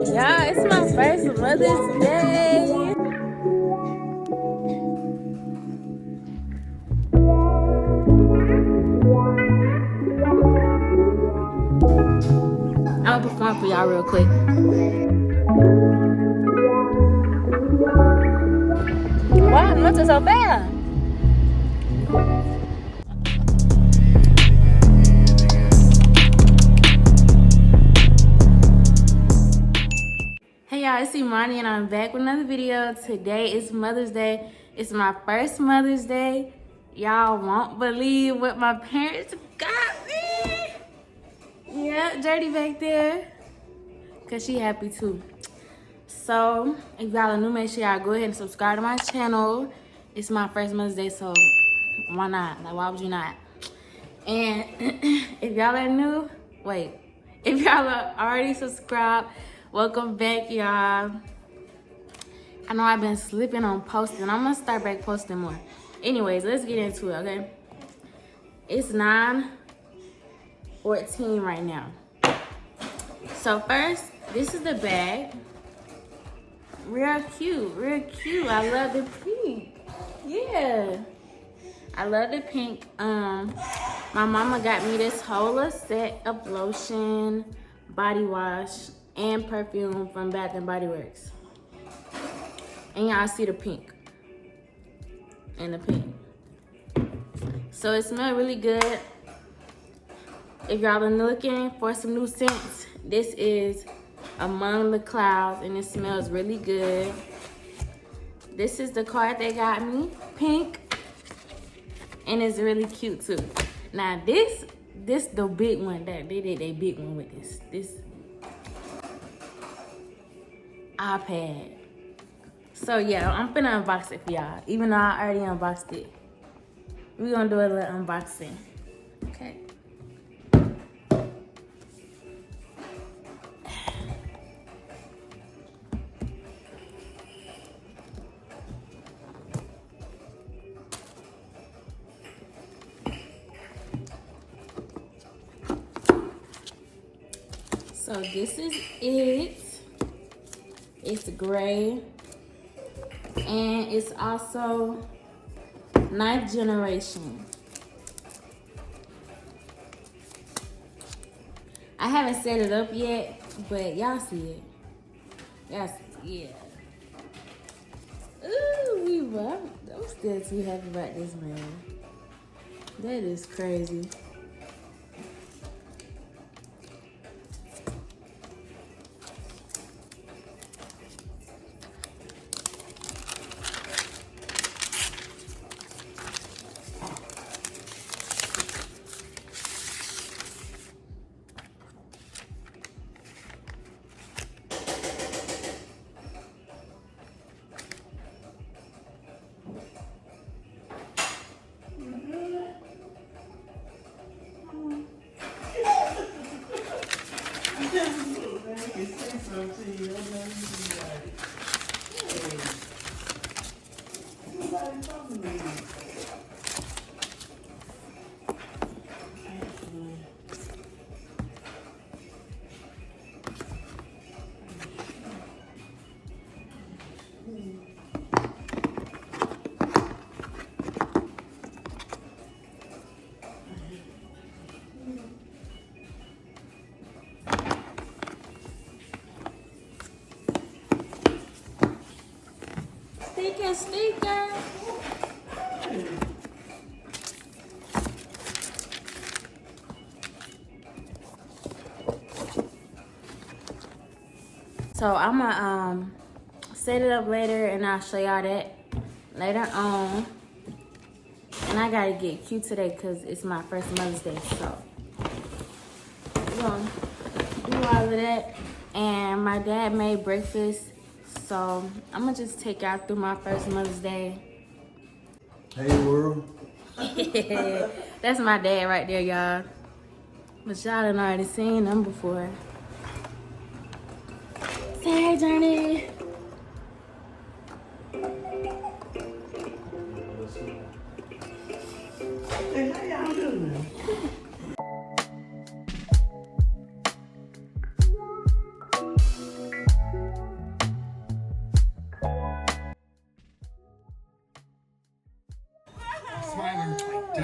Yeah, it's my first Mother's Day. I'm gonna perform for y'all real quick. Wow, nothing so bad. Hey y'all, it's Imani and I'm back with another video. Today is Mother's Day. It's my first Mother's Day. Y'all won't believe what my parents got me. Yeah, Dirty back there. Cause she happy too. So, if y'all are new, make sure y'all go ahead and subscribe to my channel. It's my first Mother's Day, so why not? Like, why would you not? And if y'all are new, wait. If y'all are already subscribed, welcome back, y'all. I know I've been slipping on posting. I'm gonna start back posting more. Anyways, let's get into it, okay? It's 9:14 right now. So first, this is the bag. Real cute, real cute. I love the pink. Yeah. I love the pink. My mama got me this whole set of lotion, body wash, and perfume from Bath and Body Works. And y'all see the pink. And the pink. So it smells really good. If y'all are looking for some new scents, this is Among the Clouds, and it smells really good. This is the card they got me, pink, and it's really cute too. Now this the big one that they did a big one with this iPad. So yeah, I'm finna unbox it for y'all, even though I already unboxed it. We're gonna do a little unboxing, okay? So this is it. It's gray. And it's also 9th generation. I haven't set it up yet, but y'all see it. Y'all see it, yeah. Ooh, I'm still too happy about this, man. That is crazy. Sticker. So I'm gonna set it up later and I'll show y'all that later on. And I gotta get cute today because it's my first Mother's Day. So we're gonna do all of that. And my dad made breakfast. So I'm gonna just take y'all through my first Mother's Day. Hey world. That's my dad right there, y'all. But y'all done already seen them before. Say hey, Johnny. Hey, how y'all doing?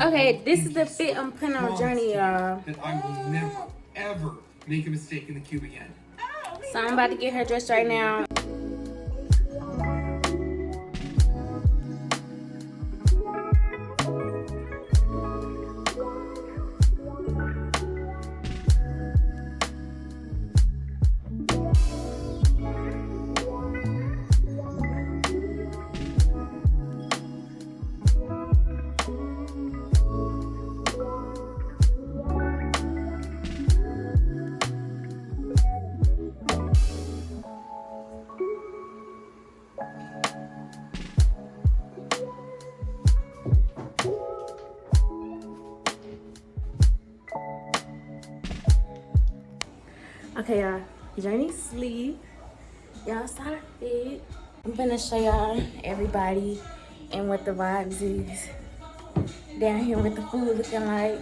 Okay, this is the fit I'm putting on Journey, y'all. That I will never, ever make a mistake in the cube again. So I'm about to get her dressed right now. Okay, y'all. Journey's sleep. Y'all saw the fit. I'm gonna show y'all everybody and what the vibes is down here with the food looking like.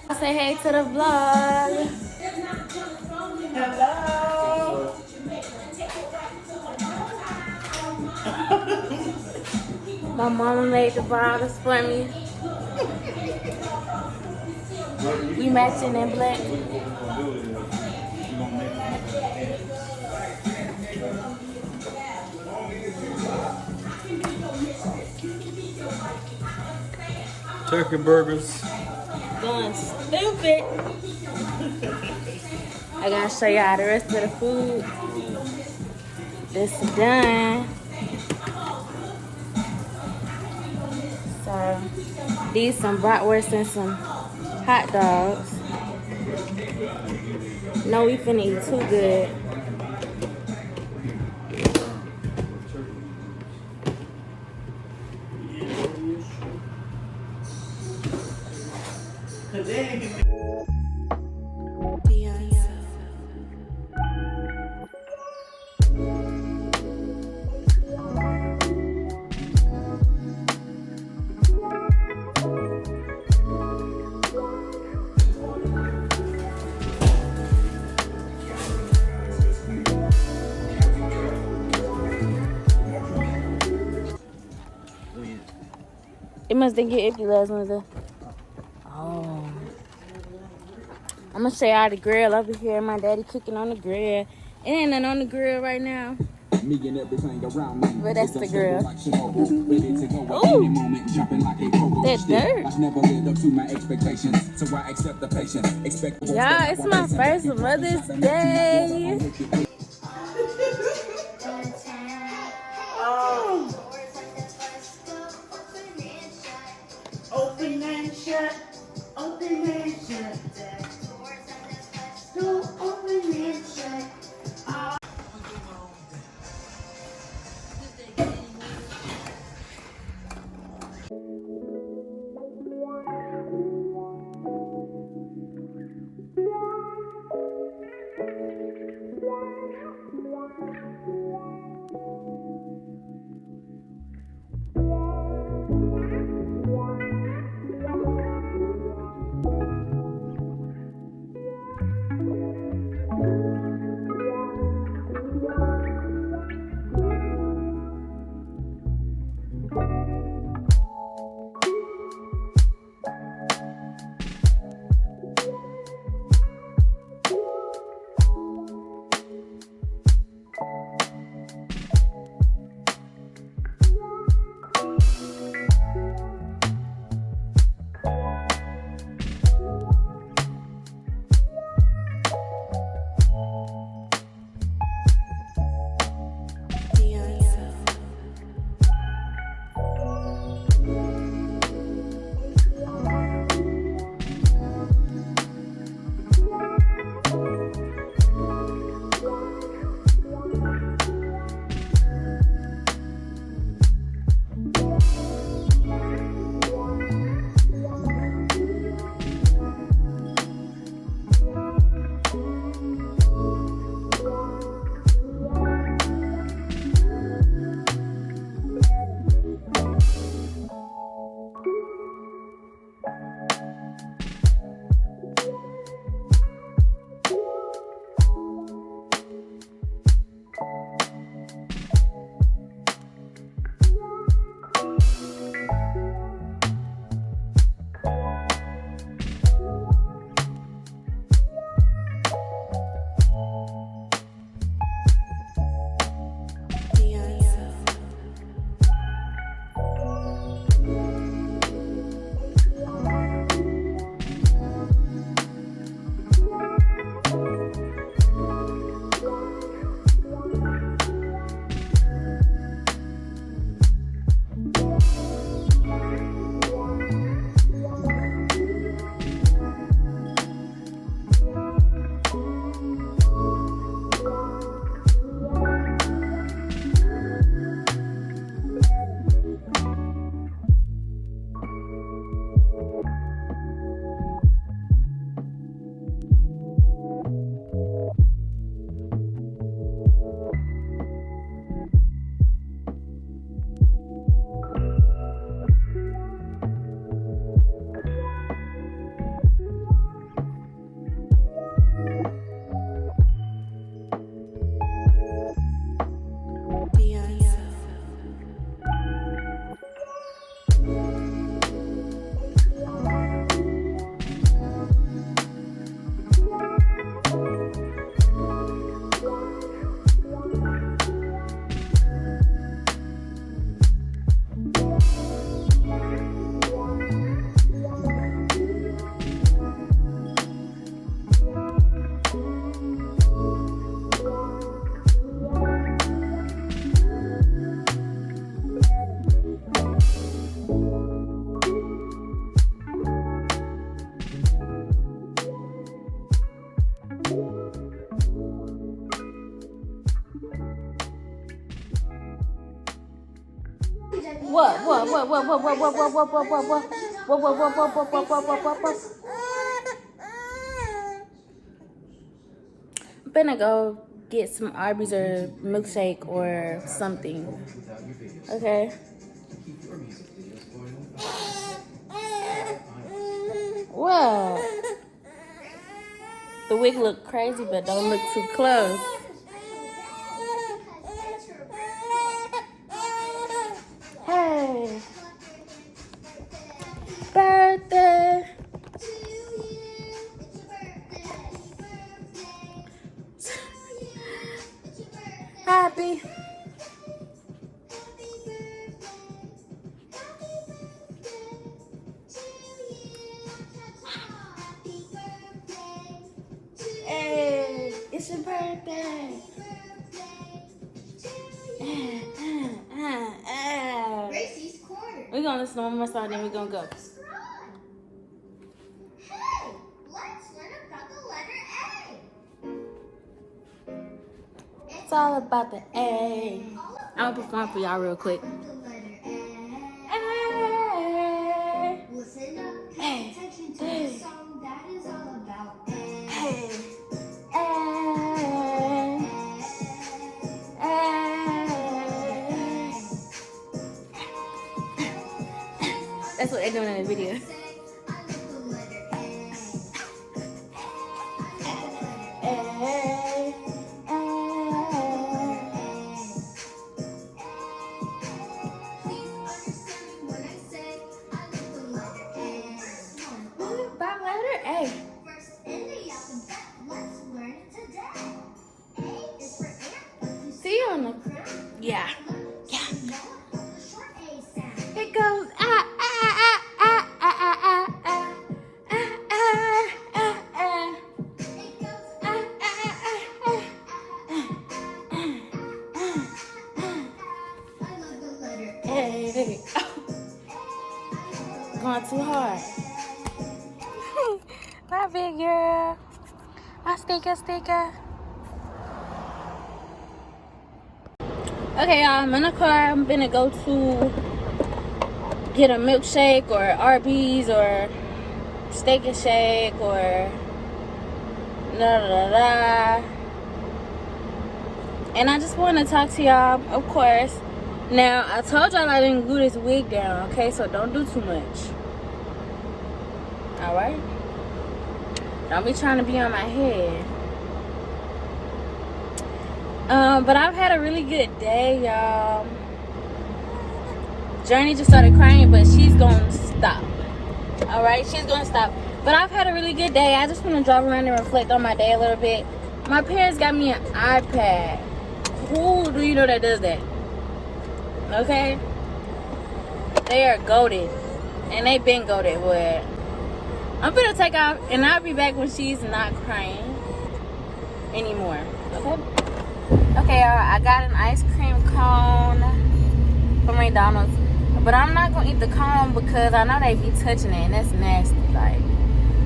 I'll say hey to the vlog. Hello. My mama made the bottles for me. We matching in black. Turkey burgers. Going stupid. I gotta show y'all the rest of the food. This is done. So these some bratwurst and some hot dogs. No, we finna eat too good. It must have get empty last one. Oh. I'm gonna show y'all the grill over here. My daddy cooking on the grill. It ain't nothing on the grill right now. Me and everything around me. But that's the grill. Ooh, that dirt. I've never lived up to my expectations, so I accept the patience. Y'all, it's my first Mother's Day. Oh. Open and shut. Open and shut. Don't open and shut. I'm gonna go get some Arby's or milkshake or something. Okay. What? The wig look crazy, but don't look too close. Hey. Birthday. Happy. Hey, it's your birthday. Gracie's Corner. We're gonna listen to one more song, then we're gonna go. Hey, let's learn about the letter A. It's all about the A. I'm gonna perform for y'all real quick. The letter A. A. Listen up, pay attention to the song that is all about A. Hey. A. A. That's what they're doing in the video. See you on the. Yeah. Yeah. It goes Hey. Going too hard. My big girl. My sticker. Okay, y'all, I'm in the car. I'm gonna go to get a milkshake or Arby's or Steak and Shake or And I just want to talk to y'all, of course. Now, I told y'all I didn't glue this wig down, okay? So don't do too much. Alright? Don't be trying to be on my head. But I've had a really good day, y'all. Journey just started crying, but she's gonna stop. Alright? She's gonna stop. But I've had a really good day. I just want to drive around and reflect on my day a little bit. My parents got me an iPad. Who do you know that does that? Okay? They are goated. And they been goated, but I'm gonna take off and I'll be back when she's not crying anymore. Okay? Okay, y'all, I got an ice cream cone from McDonald's. But I'm not gonna eat the cone because I know they be touching it and that's nasty. Like,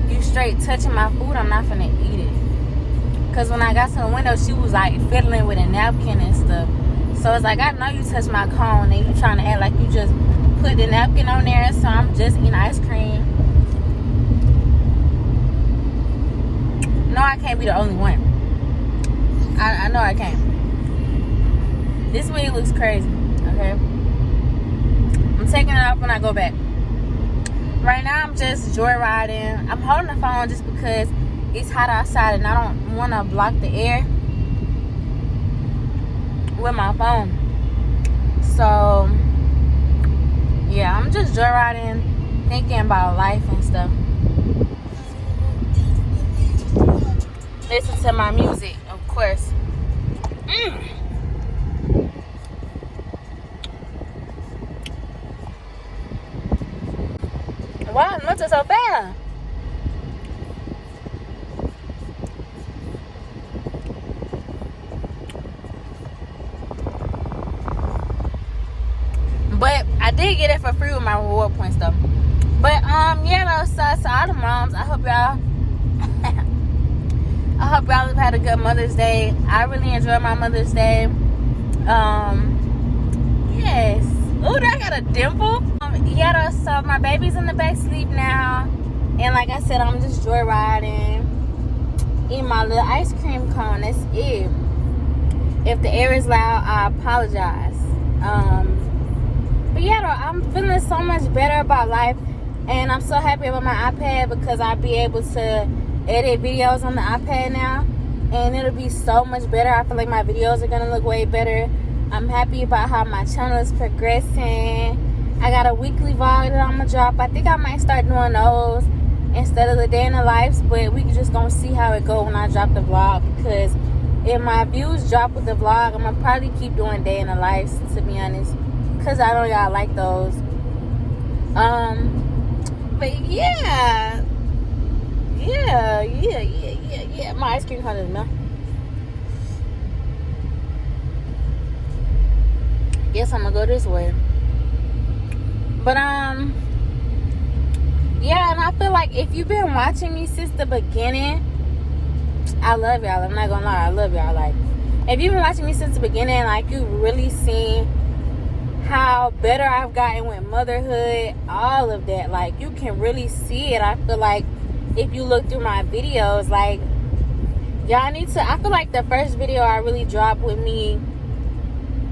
you straight touching my food, I'm not gonna eat it. Cause when I got to the window, she was like fiddling with a napkin and stuff. So it's like, I know you touched my cone and you trying to act like you just put the napkin on there. So I'm just eating ice cream. No, I can't be the only one. I know I can't. This wig looks crazy, okay? I'm taking it off when I go back. Right now, I'm just joyriding. I'm holding the phone just because it's hot outside and I don't want to block the air with my phone. So, yeah, I'm just joyriding, thinking about life and stuff. Listen to my music, of course. Wow, not so bad. But I did get it for free with my reward points though. But yeah, though, so all the moms, I hope y'all have had a good Mother's Day. I really enjoyed my Mother's Day. Yes. Ooh, I got a dimple. Yeah, so my baby's in the back asleep now. And like I said, I'm just joyriding. Eating my little ice cream cone. That's it. If the air is loud, I apologize. But yeah, though, I'm feeling so much better about life. And I'm so happy about my iPad because I'll be able to edit videos on the iPad now. And it'll be so much better. I feel like my videos are going to look way better. I'm happy about how my channel is progressing. I got a weekly vlog that I'm going to drop. I think I might start doing those instead of the day in the lives. But we just going to see how it go when I drop the vlog. Because if my views drop with the vlog, I'm going to probably keep doing day in the lives, to be honest. Because I know y'all like those. But yeah. Yeah. My ice cream cone is melting. Guess I'm gonna go this way. But yeah, and I feel like if you've been watching me since the beginning, I love y'all. I'm not gonna lie, I love y'all. Like, if you've been watching me since the beginning, like, you really seen how better I've gotten with motherhood, all of that. Like, you can really see it. I feel like if you look through my videos, like, y'all need to, I feel like the first video I really dropped with me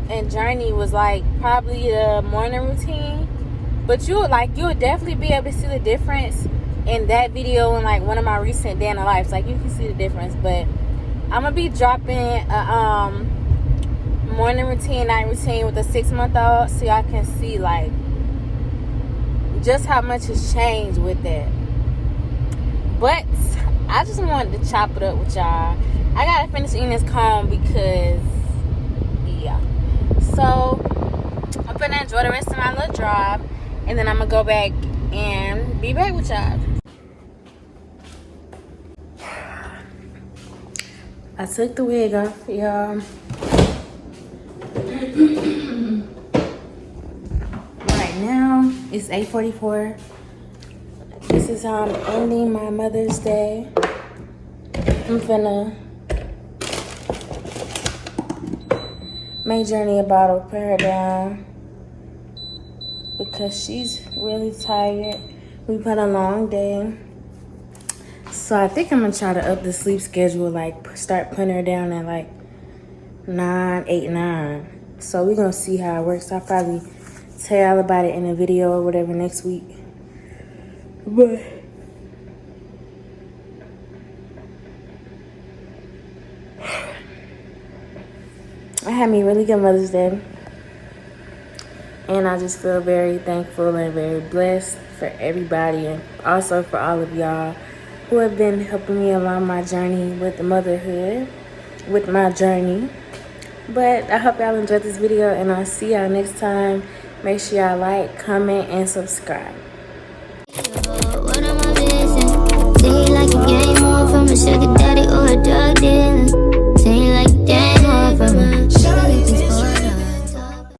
and Journey was like probably the morning routine. But you'll definitely be able to see the difference in that video and like one of my recent day in the lives. Like, you can see the difference. But I'm gonna be dropping a morning routine, night routine with a 6-month-old, so y'all can see like just how much has changed with that. But I just wanted to chop it up with y'all. I gotta finish eating this cone because yeah. So I'm gonna enjoy the rest of my little drive, and then I'm gonna go back and be back with y'all. I took the wig off, y'all. Right now it's 8:44. This is how I'm ending my Mother's Day. I'm finna make Journey a bottle, put her down because she's really tired. We've had a long day. So I think I'm gonna try to up the sleep schedule, like start putting her down at like 9. So we're gonna see how it works. I'll probably tell y'all about it in a video or whatever next week. But I had me a really good Mother's Day. And I just feel very thankful and very blessed for everybody, and also for all of y'all who have been helping me along my journey with motherhood, with my journey. But I hope y'all enjoyed this video, and I'll see y'all next time. Make sure y'all like, comment, and subscribe.